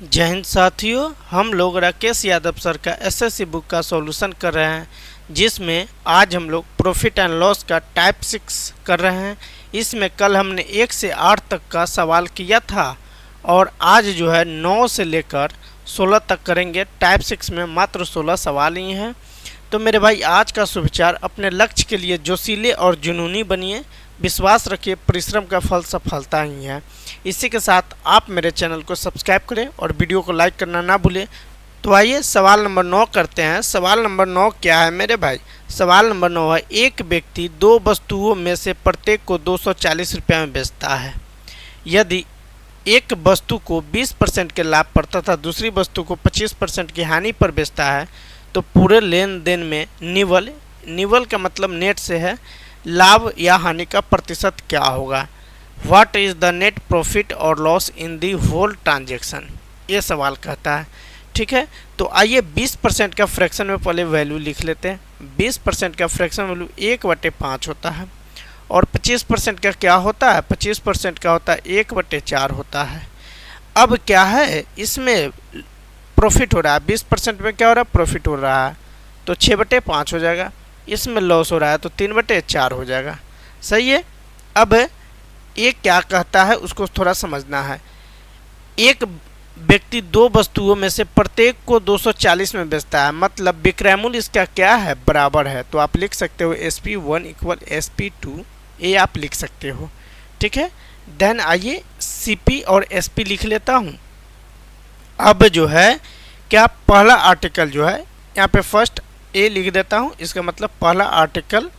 जय हिंद साथियों, हम लोग राकेश यादव सर का एसएससी बुक का सॉल्यूशन कर रहे हैं, जिसमें आज हम लोग प्रॉफिट एंड लॉस का टाइप 6 कर रहे हैं। इसमें कल हमने 1 से 8 तक का सवाल किया था और आज जो है 9 से लेकर 16 तक करेंगे। टाइप 6 में मात्र 16 सवाल ही हैं। तो मेरे भाई, आज का सुविचार, अपने लक्ष्य के लिए जोशीले और जुनूनी बनिए, विश्वास रखिए, परिश्रम का फल सफलता ही है। इसी के साथ आप मेरे चैनल को सब्सक्राइब करें और वीडियो को लाइक करना ना भूलें। तो आइए सवाल नंबर 9 करते हैं। सवाल नंबर 9 क्या है मेरे भाई? सवाल नंबर 9 है, एक व्यक्ति 2 वस्तुओं में से प्रत्येक को 240 रुपये में बेचता है। यदि एक वस्तु को 20% के लाभ पर तथा दूसरी वस्तु को 25% की हानि पर बेचता है, तो पूरे लेन देन में निवल का मतलब नेट से है, लाभ या हानि का प्रतिशत क्या होगा? What is the net profit और loss in the whole transaction? ये सवाल कहता है। ठीक है, तो आइए 20% का फ्रैक्शन में पहले वैल्यू लिख लेते हैं। 20% का फ्रैक्शन वैल्यू 1/5 होता है और 25% का क्या होता है? 25% का होता है 1/4 होता है। अब क्या है, इसमें प्रॉफिट हो रहा है, 20% में क्या हो रहा है? प्रॉफिट हो रहा है, तो 6/5 हो जाएगा। इसमें लॉस हो रहा है तो 3/4 हो जाएगा। सही है। अब ये क्या कहता है उसको थोड़ा समझना है। एक व्यक्ति 2 वस्तुओं में से प्रत्येक को 240 में बेचता है, मतलब विक्रय मूल्य इसका क्या है? बराबर है। तो आप लिख सकते हो SP1 = SP2, ये आप लिख सकते हो। ठीक है। देन आइए CP और SP लिख लेता हूँ। अब जो है क्या, पहला आर्टिकल जो है यहाँ पे फर्स्ट ए लिख देता हूँ, इसका मतलब पहला आर्टिकल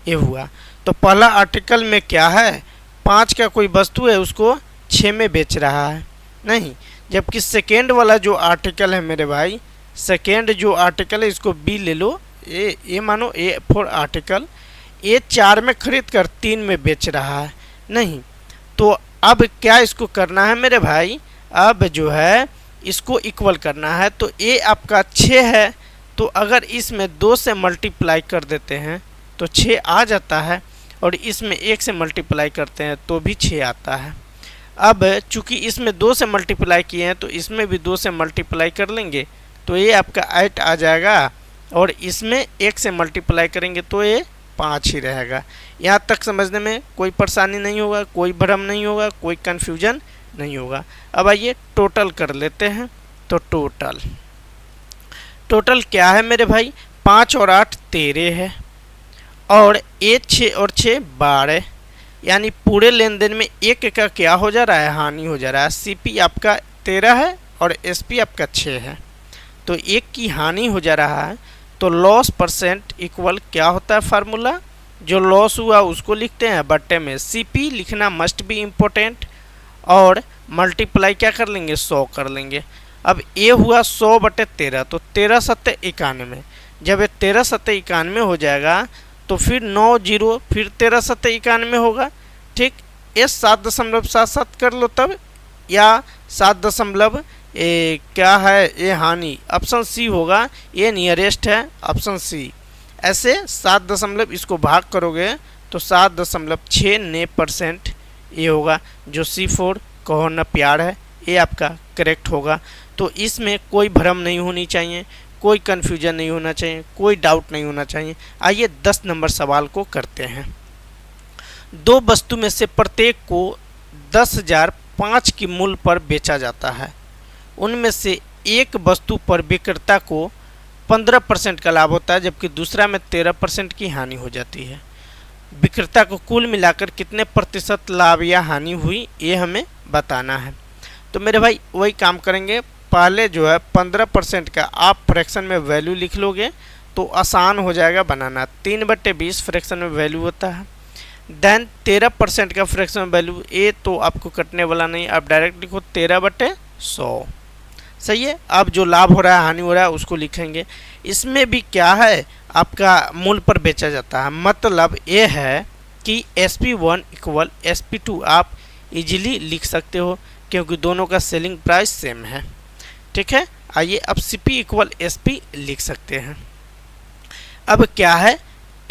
ए हुआ। तो पहला आर्टिकल में क्या है, 5 का कोई वस्तु है उसको 6 में बेच रहा है, नहीं। जबकि सेकेंड वाला जो आर्टिकल है मेरे भाई, सेकेंड जो आर्टिकल है इसको बी ले लो, ए मानो ए फॉर आर्टिकल, ए 4 में खरीद कर 3 में बेच रहा है, नहीं। तो अब क्या इसको करना है मेरे भाई? अब जो है इसको इक्वल करना है। तो ए आपका 6 है, तो अगर इसमें 2 से मल्टीप्लाई कर देते हैं तो 6 आ जाता है, और इसमें 1 से मल्टीप्लाई करते हैं तो भी 6 आता है। अब चूंकि इसमें 2 से मल्टीप्लाई किए हैं तो इसमें भी 2 से मल्टीप्लाई कर लेंगे तो ये आपका 8 आ जाएगा, और इसमें 1 से मल्टीप्लाई करेंगे तो ये 5 ही रहेगा। यहाँ तक समझने में कोई परेशानी नहीं होगा, कोई भ्रम नहीं होगा, कोई कन्फ्यूजन नहीं होगा। अब आइए टोटल कर लेते हैं। तो टोटल क्या है मेरे भाई? 5 और 8 13 है, और 1 6 और 6 12, यानी पूरे लेन देन में 1 का क्या हो जा रहा है? हानि हो जा रहा है। CP आपका 13 है और SP आपका 6 है, तो 1 की हानि हो जा रहा है। तो लॉस परसेंट इक्वल क्या होता है? फार्मूला, जो लॉस हुआ उसको लिखते हैं, बट्टे में CP लिखना मस्ट बी इम्पोर्टेंट, और मल्टीप्लाई क्या कर लेंगे? 100 कर लेंगे। अब ये हुआ 100/13, तो 13 7 91। जब ये 13 7 91 हो जाएगा तो फिर 9 0, फिर 13 7 91 होगा। ठीक, ये 7.77 कर लो तब, या 7 क्या है ये हानि, ऑप्शन सी होगा, ये नियरेस्ट है, ऑप्शन सी। ऐसे 7 इसको भाग करोगे तो 7.6% ये होगा, जो C4 कहो न प्यार है, ये आपका करेक्ट होगा। तो इसमें कोई भ्रम नहीं होनी चाहिए, कोई कन्फ्यूजन नहीं होना चाहिए, कोई डाउट नहीं होना चाहिए। आइए 10 नंबर सवाल को करते हैं। 2 वस्तु में से प्रत्येक को 10,005 की मूल्य पर बेचा जाता है। उनमें से एक वस्तु पर विक्रेता को 15% का लाभ होता है, जबकि दूसरा में 13% की हानि हो जाती है। विक्रेता को कुल मिलाकर कितने प्रतिशत लाभ या हानि हुई, ये हमें बताना है। तो मेरे भाई वही काम करेंगे। पहले जो है 15% का आप फ्रैक्शन में वैल्यू लिख लोगे तो आसान हो जाएगा बनाना। 3/20 फ्रैक्शन में वैल्यू होता है। देन 13% का फ्रैक्शन में वैल्यू, ये तो आपको कटने वाला नहीं, आप डायरेक्ट लिखो 13/100। सही है। अब जो लाभ हो रहा है, हानि हो रहा है, उसको लिखेंगे। इसमें भी क्या है, आपका मूल्य पर बेचा जाता है, मतलब ये है कि SP1 = SP2 आप इजीली लिख सकते हो, क्योंकि दोनों का सेलिंग प्राइस सेम है। ठीक है। आइए अब CP = SP लिख सकते हैं। अब क्या है,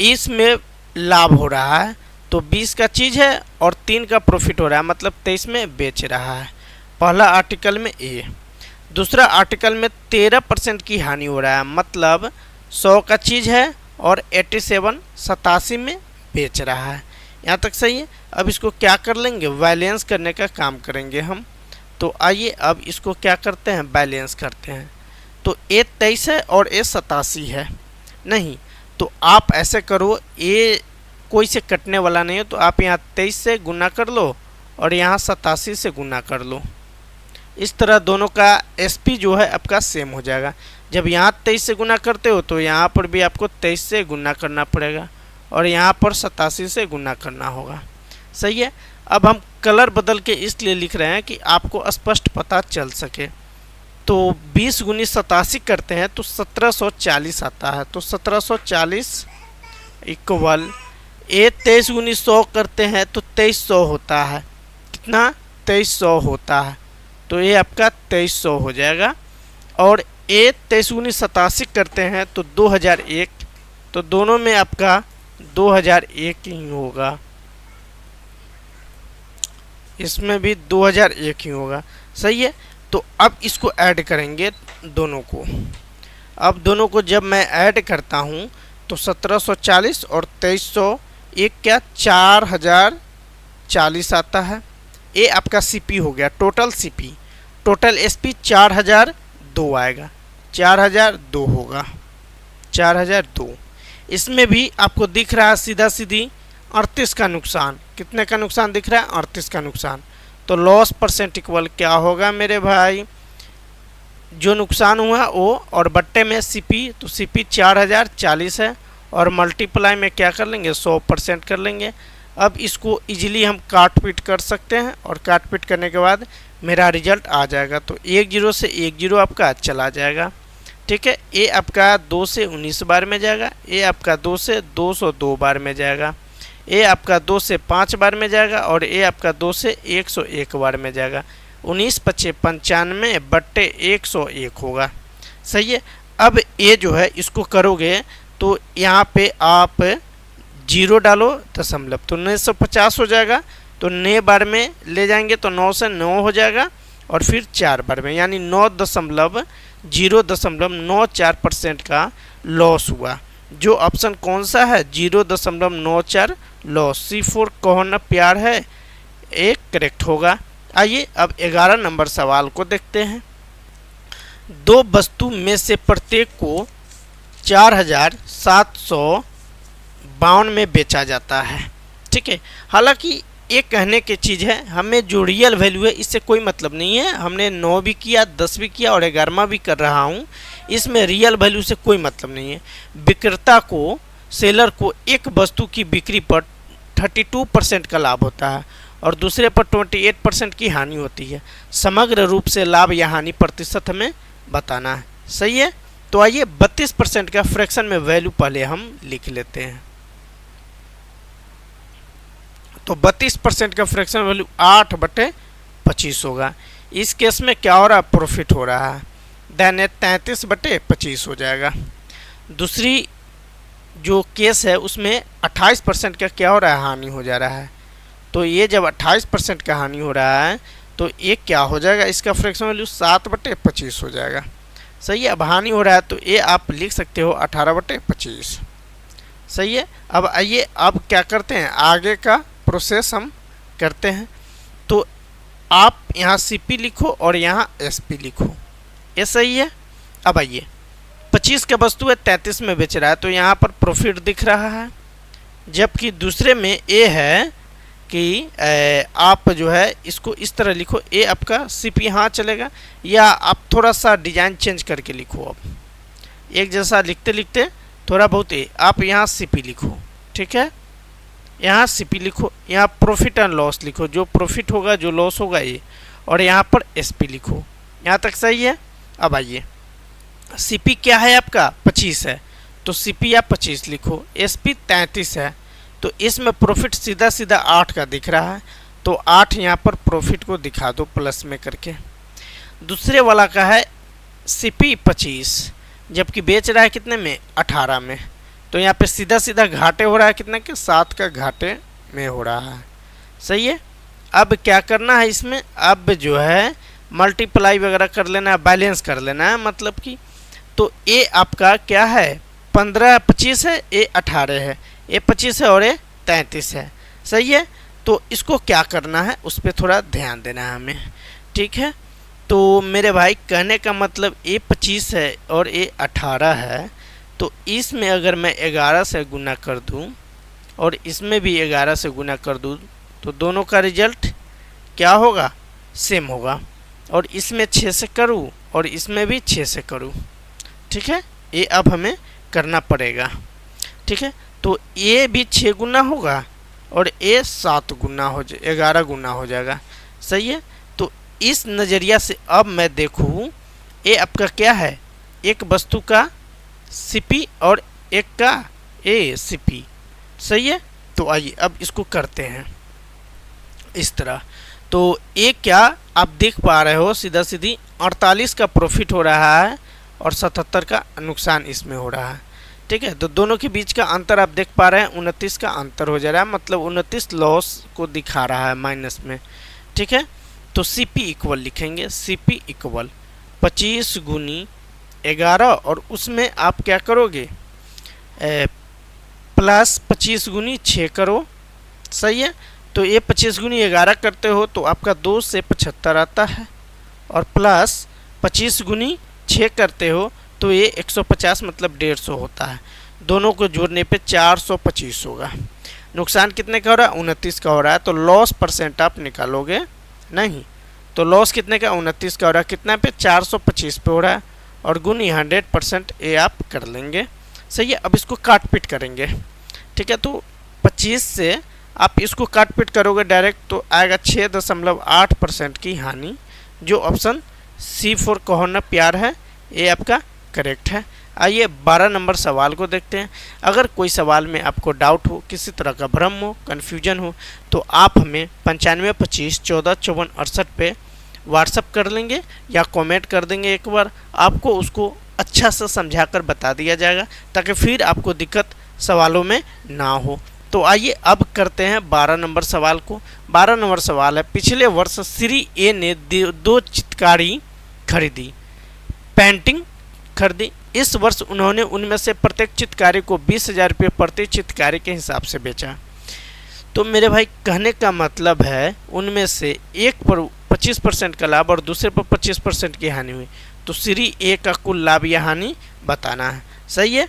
इसमें लाभ हो रहा है तो 20 का चीज़ है और 3 का प्रॉफिट हो रहा है, मतलब 23 में बेच रहा है। पहला आर्टिकल में ए, दूसरा आर्टिकल में 13% की हानि हो रहा है, मतलब 100 का चीज़ है और 87 में बेच रहा है। यहाँ तक सही है। अब इसको क्या कर लेंगे, बैलेंस करने का काम करेंगे हम। तो आइए अब इसको क्या करते हैं, बैलेंस करते हैं। तो ए 23 है और ए 87 है, नहीं तो आप ऐसे करो, ए कोई से कटने वाला नहीं है, तो आप यहाँ 23 से गुना कर लो और यहाँ 87 से गुना कर लो। इस तरह दोनों का एसपी जो है आपका सेम हो जाएगा। जब यहाँ 23 से गुना करते हो तो यहाँ पर भी आपको 23 से गुना करना पड़ेगा और यहाँ पर 87 से गुना करना होगा। सही है। अब हम कलर बदल के इसलिए लिख रहे हैं कि आपको स्पष्ट पता चल सके। तो 20 गुनी 87 करते हैं तो 1740 आता है। तो 1740 इक्वल ए 23 गुनी 100 करते हैं तो 2300 होता है। कितना, 2300 होता है। तो ये आपका 2300 हो जाएगा। और ए 23 गुनी 87 करते हैं तो 2001, तो दोनों में आपका 2001 ही होगा, इसमें भी 2001 ही होगा। सही है। तो अब इसको ऐड करेंगे दोनों को। अब दोनों को जब मैं ऐड करता हूँ तो 1740 और 2300 एक क्या 4040 आता है। ये आपका सीपी हो गया, टोटल सीपी। टोटल एसपी 4002 आएगा, 4002 होगा, 4002। इसमें भी आपको दिख रहा है सीधा सीधी 38 का नुकसान। कितने का नुकसान दिख रहा है, 38 का नुकसान। तो लॉस परसेंट इक्वल क्या होगा मेरे भाई, जो नुकसान हुआ वो और बट्टे में सीपी, तो सीपी 4040 है और मल्टीप्लाई में क्या कर लेंगे, 100% कर लेंगे। अब इसको इजीली हम काट पीट कर सकते हैं और काट पीट करने के बाद मेरा रिजल्ट आ जाएगा। तो 10 से 10 आपका चला जाएगा। ठीक है। ये आपका 2 से 19 बार में जाएगा, ये आपका 2 से 202 बार में जाएगा, ये आपका 2 से 5 बार में जाएगा और ये आपका 2 से 101 बार में जाएगा। 19 × 5 = 95 बट्टे 101 होगा। सही है। अब ये जो है इसको करोगे तो यहाँ पे आप 0 डालो दशमलव, तो 950 हो जाएगा। तो 9 बार में ले जाएंगे तो 9 से 9 हो जाएगा और फिर 4 बार में, यानी 9.094% का लॉस हुआ। जो ऑप्शन कौन सा है, 0.94 लॉस। C4 कौन प्यार है, एक करेक्ट होगा। आइए अब 11 नंबर सवाल को देखते हैं। दो वस्तु में से प्रत्येक को 4752 में बेचा जाता है। ठीक है। हालांकि ये कहने की चीज़ है, हमें जो रियल वैल्यू है इससे कोई मतलब नहीं है। हमने 9 भी किया, 10 भी किया और 11वां भी कर रहा हूँ, इसमें रियल वैल्यू से कोई मतलब नहीं है। विक्रेता को, सेलर को एक वस्तु की बिक्री पर 32% का लाभ होता है और दूसरे पर 28% की हानि होती है। समग्र रूप से लाभ या हानि प्रतिशत हमें बताना है। सही है। तो आइए 32% का फ्रैक्शन में वैल्यू पहले हम लिख लेते हैं। तो 32% का फ्रैक्शन वैल्यू 8/25 होगा। इस केस में क्या हो रहा है, प्रॉफिट हो रहा है, देन 33/25 हो जाएगा। दूसरी जो केस है उसमें 28% का क्या हो रहा है, हानि हो जा रहा है। तो ये जब 28% का हानि हो रहा है तो ये क्या हो जाएगा, इसका फ्रैक्शन वैल्यू 7/25 हो जाएगा। सही है। अब हानि हो रहा है तो ये आप लिख सकते हो 18/25। सही है। अब आइए अब क्या करते हैं, आगे का प्रोसेस हम करते हैं। तो आप यहाँ सीपी लिखो और यहाँ एसपी लिखो, ये सही है। अब आइए 25 का वस्तु है 33 में बेच रहा है, तो यहाँ पर प्रॉफिट दिख रहा है। जबकि दूसरे में ए है कि आप जो है इसको इस तरह लिखो, ए आपका सीपी यहाँ चलेगा, या आप थोड़ा सा डिजाइन चेंज करके लिखो। अब एक जैसा लिखते लिखते थोड़ा बहुत ए, आप यहाँ सीपी लिखो। ठीक है। यहाँ सीपी लिखो, यहाँ प्रॉफिट एंड लॉस लिखो, जो प्रॉफिट होगा जो लॉस होगा ये, और यहाँ पर एसपी लिखो। यहाँ तक सही है। अब आइए सीपी क्या है आपका 25 है, तो सीपी आप 25 लिखो। एसपी 33 है, तो इसमें प्रॉफिट सीधा सीधा 8 का दिख रहा है, तो 8 यहाँ पर प्रॉफिट को दिखा दो प्लस में करके। दूसरे वाला का है सीपी 25, जबकि बेच रहा है कितने में, 18 में, तो यहाँ पे सीधा सीधा घाटे हो रहा है, कितने के, 7 का घाटे में हो रहा है। सही है। अब क्या करना है इसमें, अब जो है मल्टीप्लाई वगैरह कर लेना है, बैलेंस कर लेना है मतलब कि। तो ए आपका क्या है 15 25 है, ए 18 है, ए 25 है और ए 33 है। सही है। तो इसको क्या करना है उस पर थोड़ा ध्यान देना है हमें। ठीक है। तो मेरे भाई कहने का मतलब ए 25 है और ए 18 है, तो इसमें अगर मैं 11 से गुना कर दूं और इसमें भी 11 से गुना कर दूं तो दोनों का रिजल्ट क्या होगा, सेम होगा। और इसमें 6 से करूं और इसमें भी 6 से करूं। ठीक है। ये अब हमें करना पड़ेगा। ठीक है। तो ये भी 6 गुना होगा और ये 7 गुना हो जाए 11 गुना हो जाएगा। सही है। तो इस नज़रिया से अब मैं देखूं ये आपका क्या है, एक वस्तु का सीपी और एक का ए सीपी। सही है। तो आइए अब इसको करते हैं इस तरह। तो ये क्या आप देख पा रहे हो, सीधा सीधी 48 का प्रॉफिट हो रहा है और 77 का नुकसान इसमें हो रहा है। ठीक है। तो दोनों के बीच का अंतर आप देख पा रहे हैं, 29 का अंतर हो जा रहा है, मतलब 29 लॉस को दिखा रहा है माइनस में। ठीक है। तो सीपी इक्वल लिखेंगे, सीपी इक्वल 25 गुनी 11 और उसमें आप क्या करोगे प्लस 25 गुनी 6 करो। सही है। तो ये 25 गुनी 11 करते हो तो आपका 2 से 75 आता है और प्लस 25 गुनी 6 करते हो तो ये 150 मतलब 150 होता है। दोनों को जोड़ने पे 425 होगा। नुकसान कितने का हो रहा है, 29 का हो रहा है। तो लॉस परसेंट आप निकालोगे नहीं, तो लॉस कितने का 29 का हो रहा है, कितना पे 425 पे हो रहा है और गुनी 100% ये आप कर लेंगे। सही है। अब इसको काट पीट करेंगे। ठीक है। तो 25 से आप इसको काट पीट करोगे डायरेक्ट तो आएगा 6.8% की हानि, जो ऑप्शन C4 कहोना प्यार है ये आपका करेक्ट है। आइए 12 नंबर सवाल को देखते हैं। अगर कोई सवाल में आपको डाउट हो, किसी तरह का भ्रम हो, कन्फ्यूजन हो तो आप हमें 95 25 14 54 68 पे व्हाट्सअप कर लेंगे या कमेंट कर देंगे। एक बार आपको उसको अच्छा से समझाकर बता दिया जाएगा ताकि फिर आपको दिक्कत सवालों में ना हो। तो आइए अब करते हैं 12 नंबर सवाल को। 12 नंबर सवाल है, पिछले वर्ष श्री ए ने 2 चित्रकारी खरीदी, पेंटिंग खरीदी। इस वर्ष उन्होंने उनमें से प्रत्येक चित्रकारी को 20,000 रुपये प्रति चित्रकारी के हिसाब से बेचा। तो मेरे भाई कहने का मतलब है उनमें से एक पर 25% का लाभ और दूसरे पर 25% की हानि हुई, तो श्री ए का कुल लाभ या हानि बताना है। सही है।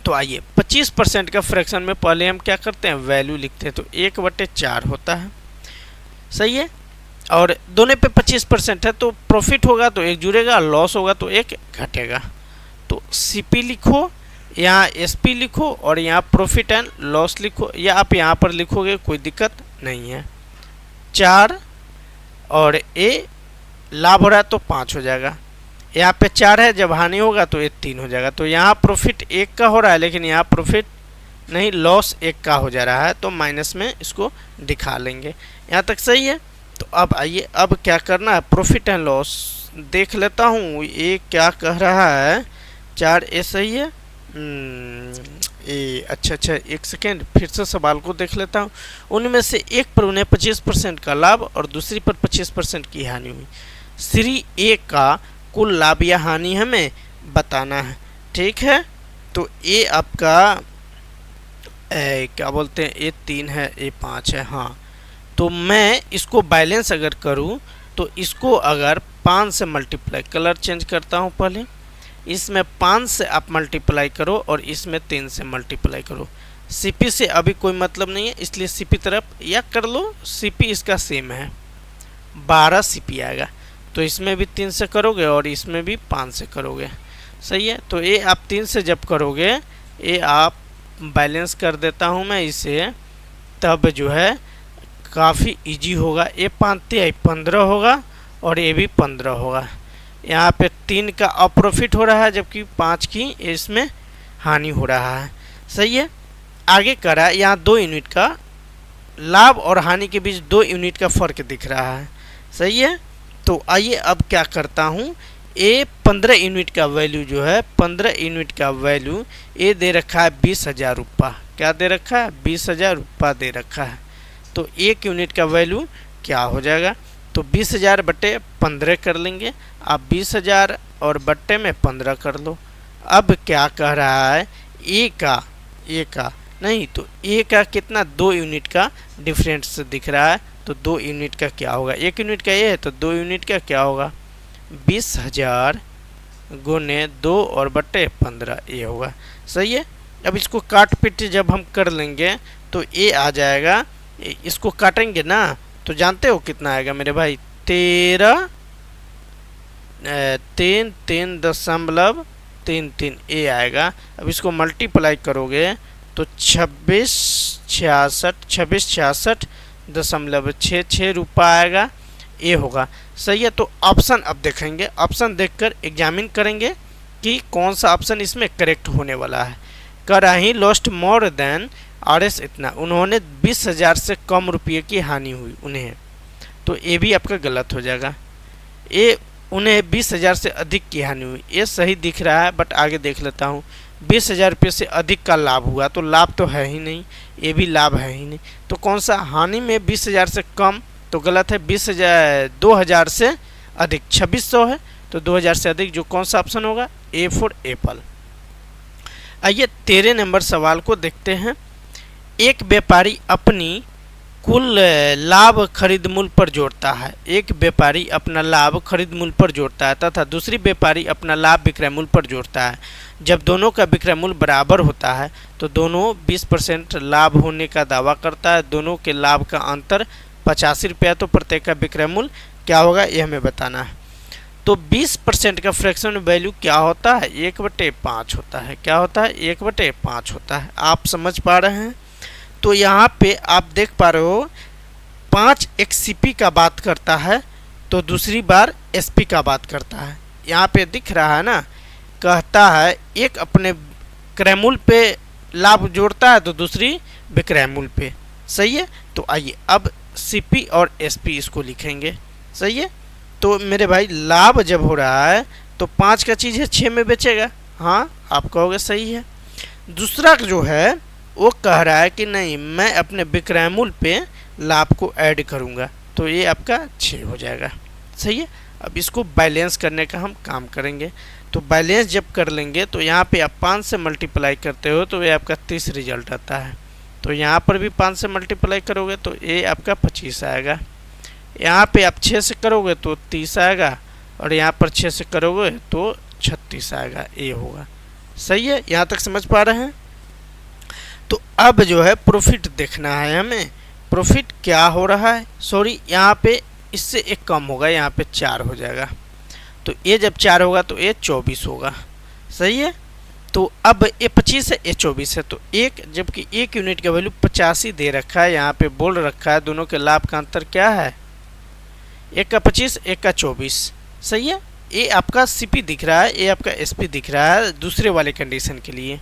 तो आइए 25% का फ्रैक्शन में पहले हम क्या करते हैं, वैल्यू लिखते हैं। तो 1/4 होता है। सही है। और दोनों पे 25% है तो प्रॉफिट होगा तो एक जुड़ेगा, लॉस होगा तो एक घटेगा। तो सीपी लिखो, यहाँ एसपी लिखो और यहाँ प्रॉफिट एंड लॉस लिखो, या आप यहाँ पर लिखोगे कोई दिक्कत नहीं है। 4 और ए लाभ हो रहा है तो 5 हो जाएगा। यहाँ पे 4 है, जब हानि होगा तो ये 3 हो जाएगा। तो यहाँ प्रॉफिट 1 का हो रहा है लेकिन यहाँ प्रॉफिट नहीं, लॉस 1 का हो जा रहा है, तो माइनस में इसको दिखा लेंगे। यहाँ तक सही है। तो अब आइए अब क्या करना है, प्रॉफिट एंड लॉस देख लेता हूँ ये क्या कह रहा है। 4 ए सही है। ए अच्छा एक सेकेंड फिर से सवाल को देख लेता हूँ। उनमें से एक पर उन्हें 25% का लाभ और दूसरी पर 25% की हानि हुई। श्री ए का कुल लाभ या हानि हमें बताना है। ठीक है। तो ए आपका क्या बोलते हैं, ए 3 है, ए 5 है। हाँ, तो मैं इसको बैलेंस अगर करूं तो इसको अगर 5 से मल्टीप्लाई, कलर चेंज करता हूं पहले, इसमें 5 से आप मल्टीप्लाई करो और इसमें 3 से मल्टीप्लाई करो। सीपी से अभी कोई मतलब नहीं है इसलिए सीपी तरफ या कर लो, सीपी इसका सेम है, 12 सीपी आएगा। तो इसमें भी 3 से करोगे और इसमें भी 5 से करोगे। सही है। तो ये आप 3 से जब करोगे, ये आप बैलेंस कर देता हूँ मैं इसे, तब जो है काफ़ी इजी होगा। ये 5 15 होगा और ये भी 15 होगा। यहाँ पे 3 का अप्रॉफिट हो रहा है जबकि 5 की इसमें हानि हो रहा है। सही है। आगे करा, यहाँ 2 यूनिट का लाभ और हानि के बीच 2 यूनिट का फ़र्क दिख रहा है। सही है। तो आइए अब क्या करता हूँ, ये 15 यूनिट का वैल्यू जो है, 15 यूनिट का वैल्यू ये दे रखा है 20,000 रुपये। क्या दे रखा है, 20,000 रुपये दे रखा है। तो 1 यूनिट का वैल्यू क्या हो जाएगा, तो 20,000 बटे 15 कर लेंगे। आप 20,000 और बट्टे में 15 कर लो। अब क्या कह रहा है, ए का नहीं तो ए का कितना 2 यूनिट का डिफरेंस दिख रहा है, तो 2 यूनिट का क्या होगा, 1 यूनिट का ये है तो 2 यूनिट का क्या होगा, 20,000 गुने 2 और बट्टे 15 ये होगा। सही है। अब इसको काट पीट जब हम कर लेंगे तो ये आ जाएगा, इसको काटेंगे ना तो जानते हो कितना आएगा मेरे भाई, 13.333 ये आएगा। अब इसको मल्टीप्लाई करोगे तो 2666.66 रुपये आएगा, ये होगा। सही है। तो ऑप्शन अब देखेंगे, ऑप्शन देखकर एग्जामिन करेंगे कि कौन सा ऑप्शन इसमें करेक्ट होने वाला है। कर he lost more than RS इतना, उन्होंने 20,000 से कम रुपये की हानि हुई उन्हें, तो ये भी आपका गलत हो जाएगा। ये उन्हें 20,000 से अधिक की हानि हुई, ये सही दिख रहा है, बट आगे देख लेता हूँ। 20,000 रुपये से अधिक का लाभ हुआ, तो लाभ तो है ही नहीं, ये भी लाभ है ही नहीं, तो कौन सा हानि में 20,000 से कम, तो गलत है। 2,000 से अधिक 2600 है, तो 2,000 से अधिक जो कौन सा ऑप्शन होगा, A फॉर एप्पल। आइए 13 नंबर सवाल को देखते हैं। एक व्यापारी अपनी कुल लाभ खरीद मूल्य पर जोड़ता है, एक व्यापारी अपना लाभ खरीद मूल्य पर जोड़ता है तथा दूसरी व्यापारी अपना लाभ विक्रय मूल्य पर जोड़ता है। जब दोनों का विक्रय मूल्य बराबर होता है तो दोनों 20% लाभ होने का दावा करता है। दोनों के लाभ का अंतर 85 रुपया, तो प्रत्येक का विक्रय मूल्य क्या होगा ये हमें बताना है। तो 20% का फ्रैक्शन वैल्यू क्या होता है, 1/5 होता है। क्या होता है, 1/5 होता है। आप समझ पा रहे हैं। तो यहाँ पे आप देख पा रहे हो 5 एक CP का बात करता है तो दूसरी बार SP का बात करता है। यहाँ पे दिख रहा है ना, कहता है एक अपने क्रय मूल्य पे लाभ जोड़ता है तो दूसरी विक्रय मूल्य पे। सही है। तो आइए अब CP और SP इसको लिखेंगे। सही है। तो मेरे भाई लाभ जब हो रहा है तो 5 का चीज़ है 6 में बेचेगा, हाँ आप कहोगे सही है। दूसरा जो है वो कह रहा है कि नहीं मैं अपने विक्रय मूल्य पे लाभ को ऐड करूंगा, तो ये आपका 6 हो जाएगा। सही है। अब इसको बैलेंस करने का हम काम करेंगे। तो बैलेंस जब कर लेंगे तो यहाँ पे आप 5 से मल्टीप्लाई करते हो तो ये आपका 30 रिजल्ट आता है। तो यहाँ पर भी 5 से मल्टीप्लाई करोगे तो ये आपका 25 आएगा। यहाँ पे आप 6 से करोगे तो 30 आएगा और यहाँ पर 6 से करोगे तो 36 आएगा, ये होगा। सही है। यहाँ तक समझ पा रहे हैं। तो अब जो है प्रॉफिट देखना है हमें। प्रॉफिट क्या हो रहा है, सॉरी यहाँ पे इससे एक कम होगा, यहाँ पे 4 हो जाएगा। तो ये जब 4 होगा तो ये 24 होगा। सही है। तो अब ये 25 है, ये 24 है, तो एक जबकि 1 यूनिट का वैल्यू 85 दे रखा है, यहाँ पे बोल रखा है दोनों के लाभ का अंतर क्या है, एक का 25 एक का 24। सही है। ये आपका CP दिख रहा है, ये आपका SP दिख रहा है दूसरे वाले कंडीशन के लिए।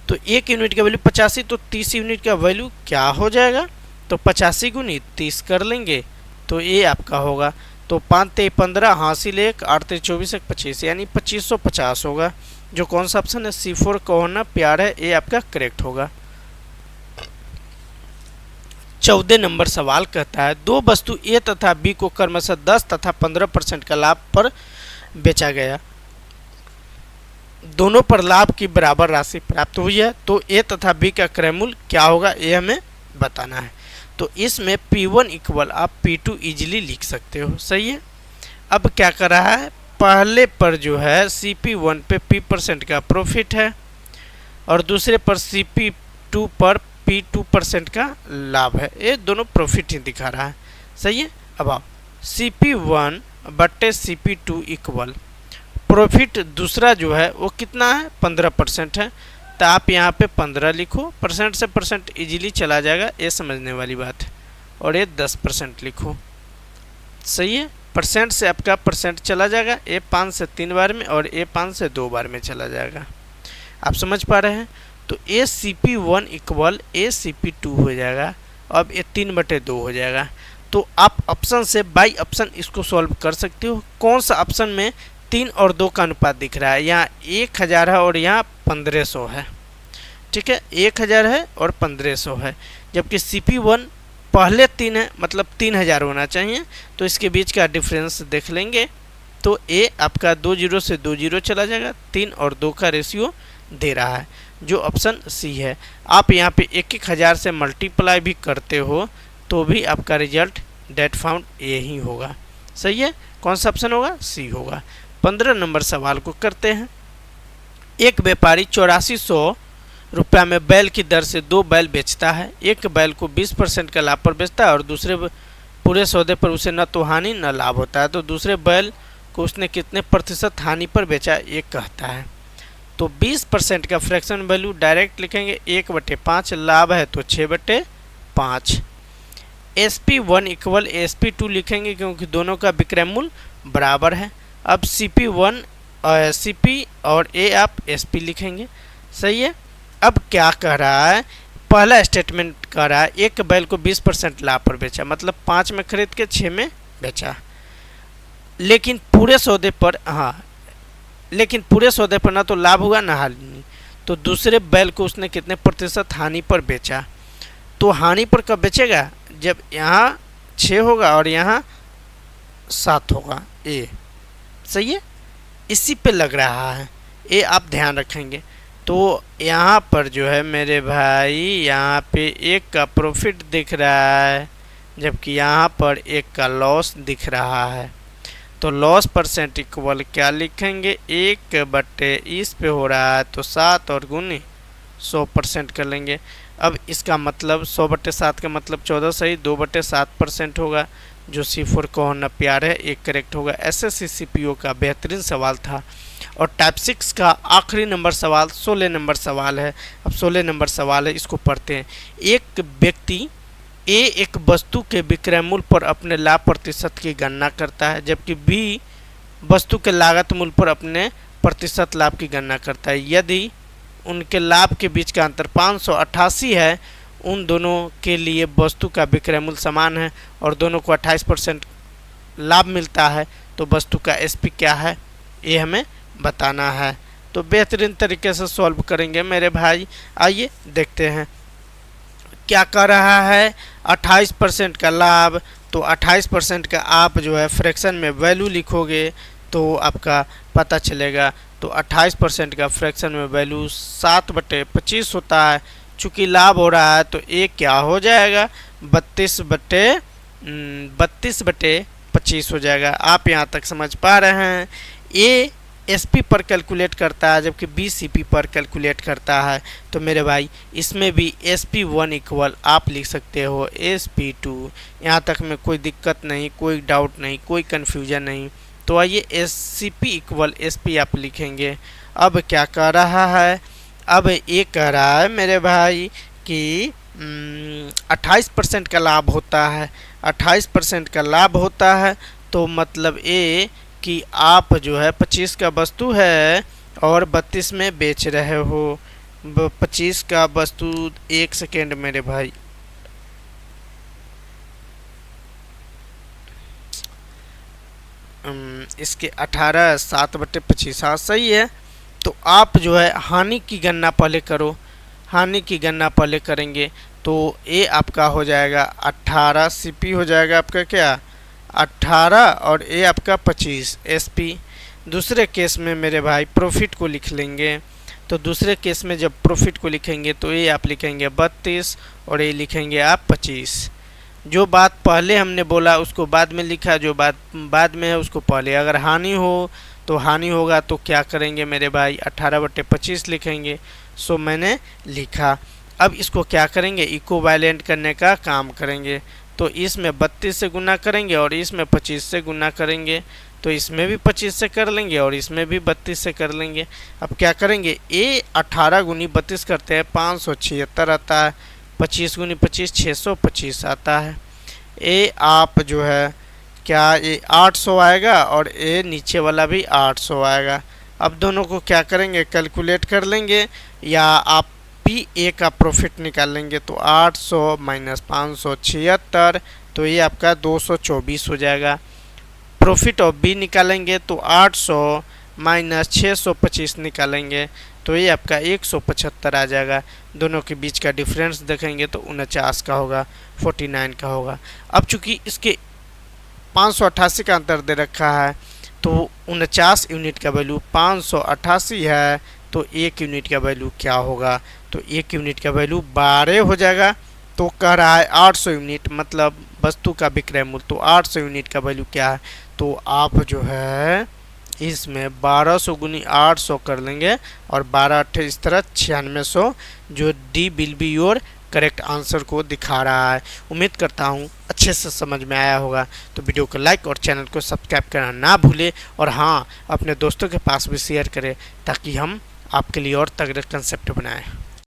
तो 1 यूनिट का वैल्यू 85, तो 30 यूनिट का वैल्यू क्या हो जाएगा, तो 85 गुनी 30 कर लेंगे तो ये आपका होगा। तो 5 ते 15 हासिल 1 8 ते 24 1 25 यानी 2550 होगा। जो कौन सा ऑप्शन है C4 का होना प्यार है, ये आपका करेक्ट होगा। 14 नंबर सवाल कहता है दो वस्तु A तथा B को क्रमशः 10 तथा 15% का लाभ पर बेचा गया, दोनों पर लाभ की बराबर राशि प्राप्त हुई है, तो A तथा B का क्रय मूल्य क्या होगा ये हमें बताना है। तो इसमें P1 इक्वल आप P2 इजीली लिख सकते हो। सही है। अब क्या कर रहा है, पहले पर जो है CP1 पे P% का प्रॉफिट है और दूसरे पर CP2 पर P2% का लाभ है, ये दोनों प्रॉफिट ही दिखा रहा है। सही है। अब आप CP1 बट्टे CP2 इक्वल प्रॉफिट दूसरा जो है वो कितना है 15% है, तो आप यहाँ पे 15 लिखो, परसेंट से परसेंट इजीली चला जाएगा, ये समझने वाली बात है। और ये 10% लिखो। सही है। परसेंट से आपका परसेंट चला जाएगा, ये 5 से 3 बार में और ये 5 से 2 बार में चला जाएगा। आप समझ पा रहे हैं। तो ए CP1 इक्वल ए CP2 हो जाएगा। अब ये 3/2 हो जाएगा। तो आप ऑप्शन से बाई ऑप्शन इसको सॉल्व कर सकते हो। कौन सा ऑप्शन में 3 और 2 का अनुपात दिख रहा है, यहाँ 1000 है और यहाँ 1500 है। ठीक है, 1000 है और 1500 है, जबकि CP1 पहले 3 है मतलब 3000 होना चाहिए, तो इसके बीच का डिफरेंस देख लेंगे। तो ए आपका 2 जीरो से 2 जीरो चला जाएगा, 3 और 2 का रेशियो दे रहा है, जो ऑप्शन सी है। आप यहाँ पे 1000 से मल्टीप्लाई भी करते हो तो भी आपका रिजल्ट डेट फाउंड ए ही होगा। सही है, कौन सा ऑप्शन होगा? सी होगा। 15 नंबर सवाल को करते हैं। एक व्यापारी 8400 रुपया में बैल की दर से 2 बैल बेचता है। एक बैल को 20% का लाभ पर बेचता है और दूसरे पूरे सौदे पर उसे न तो हानि न लाभ होता है। तो दूसरे बैल को उसने कितने प्रतिशत हानि पर बेचा, ये कहता है। तो 20% का फ्रैक्शन वैल्यू डायरेक्ट लिखेंगे 1/5, लाभ है तो 6/5। SP1 इक्वल SP2 लिखेंगे क्योंकि दोनों का विक्रय मूल्य बराबर है। अब CP1 और CP और A आप SP लिखेंगे। सही है। अब क्या कह रहा है, पहला स्टेटमेंट कह रहा है एक बैल को 20% लाभ पर बेचा, मतलब 5 में खरीद के 6 में बेचा, लेकिन पूरे सौदे पर ना तो लाभ हुआ ना हानि। तो दूसरे बैल को उसने कितने प्रतिशत हानि पर बेचा। तो हानि पर कब बेचेगा, जब यहाँ 6 होगा और यहाँ 7 होगा। ए सही है, इसी पे लग रहा है। ये आप ध्यान रखेंगे। तो यहाँ पर जो है मेरे भाई, यहाँ पे 1 का प्रॉफिट दिख रहा है, जबकि यहाँ पर 1 का लॉस दिख रहा है। तो लॉस परसेंट इक्वल क्या लिखेंगे, 1/, इस पे हो रहा है तो 7 और गुनी 100% कर लेंगे। अब इसका मतलब 100/7 का मतलब 14 सही, 2/7% होगा, जो C4 को होना प्यार है, एक करेक्ट होगा। SSC CPO का बेहतरीन सवाल था। और टाइप 6 का आखिरी नंबर सवाल 16 नंबर सवाल है। अब 16 नंबर सवाल है, इसको पढ़ते हैं। एक व्यक्ति ए एक वस्तु के विक्रय मूल्य पर अपने लाभ प्रतिशत की गणना करता है, जबकि बी वस्तु के लागत मूल्य पर अपने प्रतिशत लाभ की गणना करता है। यदि उनके लाभ के बीच का अंतर 588 है, उन दोनों के लिए वस्तु का विक्रय मूल्य समान है और दोनों को 28% लाभ मिलता है, तो वस्तु का SP क्या है, ये हमें बताना है। तो बेहतरीन तरीके से सॉल्व करेंगे मेरे भाई। आइए देखते हैं क्या कर रहा है। 28% का लाभ, तो 28% का आप जो है फ्रैक्शन में वैल्यू लिखोगे तो आपका पता चलेगा। तो 28% का फ्रैक्शन में वैल्यू 7/25 होता है। चूँकि लाभ हो रहा है तो ये क्या हो जाएगा, 32/25 हो जाएगा। आप यहाँ तक समझ पा रहे हैं। ए SP पर कैलकुलेट करता है, जबकि B CP पर कैलकुलेट करता है। तो मेरे भाई इसमें भी SP1 इक्वल आप लिख सकते हो SP2। यहाँ तक में कोई दिक्कत नहीं, कोई डाउट नहीं, कोई कन्फ्यूजन नहीं। तो आइए CP इक्वल SP आप लिखेंगे। अब क्या कर रहा है, अब ये कह रहा है मेरे भाई कि 28% का लाभ होता है। 28% का लाभ होता है तो मतलब ये कि आप जो है 25 का वस्तु है और 32 में बेच रहे हो। 25 का वस्तु, 1 सेकेंड मेरे भाई, इसके 18 7/25, हाँ सही है। तो आप जो है हानि की गणना पहले करो। हानि की गणना पहले करेंगे तो ये आपका हो जाएगा 18 CP हो जाएगा आपका क्या 18 और ये आपका 25 SP। दूसरे केस में मेरे भाई प्रॉफिट को लिख लेंगे। तो दूसरे केस में जब प्रॉफिट को लिखेंगे तो ये आप लिखेंगे 32 और ये लिखेंगे आप 25। जो बात पहले हमने बोला उसको बाद में लिखा, जो बात बाद में है उसको पहले। अगर हानि हो तो हानि होगा तो क्या करेंगे मेरे भाई 18/25 लिखेंगे। सो मैंने लिखा। अब इसको क्या करेंगे, इक्विवेलेंट करने का काम करेंगे। तो इसमें 32 से गुना करेंगे और इसमें 25 से गुना करेंगे। तो इसमें भी 25 से कर लेंगे और इसमें भी 32 से कर लेंगे। अब क्या करेंगे, ये 18 गुनी 32 करते हैं 576 आता है। 25 गुनी 25 625 आता है। ये आप जो है क्या ये 800 आएगा और ये नीचे वाला भी 800 आएगा। अब दोनों को क्या करेंगे, कैलकुलेट कर लेंगे या आप PA का प्रॉफिट निकाल लेंगे। तो 800 माइनस 576, तो ये आपका 224 हो जाएगा। प्रॉफिट ऑफ B निकालेंगे तो 800 माइनस 625 निकालेंगे तो ये आपका 175 आ जाएगा। दोनों के बीच का डिफरेंस देखेंगे तो 49 का होगा, 49 का होगा। अब चूंकि इसके 588 का अंतर दे रखा है तो 49 यूनिट का वैल्यू 588 है, तो 1 यूनिट का वैल्यू क्या होगा, तो 1 यूनिट का वैल्यू 12 हो जाएगा। तो कह रहा है 800 यूनिट, मतलब वस्तु का विक्रय मूल्य, तो 800 यूनिट का वैल्यू क्या है, तो आप जो है इसमें 1200 गुनी 800 कर लेंगे और 12 अट्ठे इस तरह 9600, जो D will be your correct answer को दिखा रहा है। उम्मीद करता हूँ अच्छे से समझ में आया होगा। तो वीडियो को लाइक और चैनल को सब्सक्राइब करना ना भूले, और हाँ, अपने दोस्तों के पास भी शेयर करें ताकि हम आपके लिए और तगड़े कंसेप्ट बनाएं।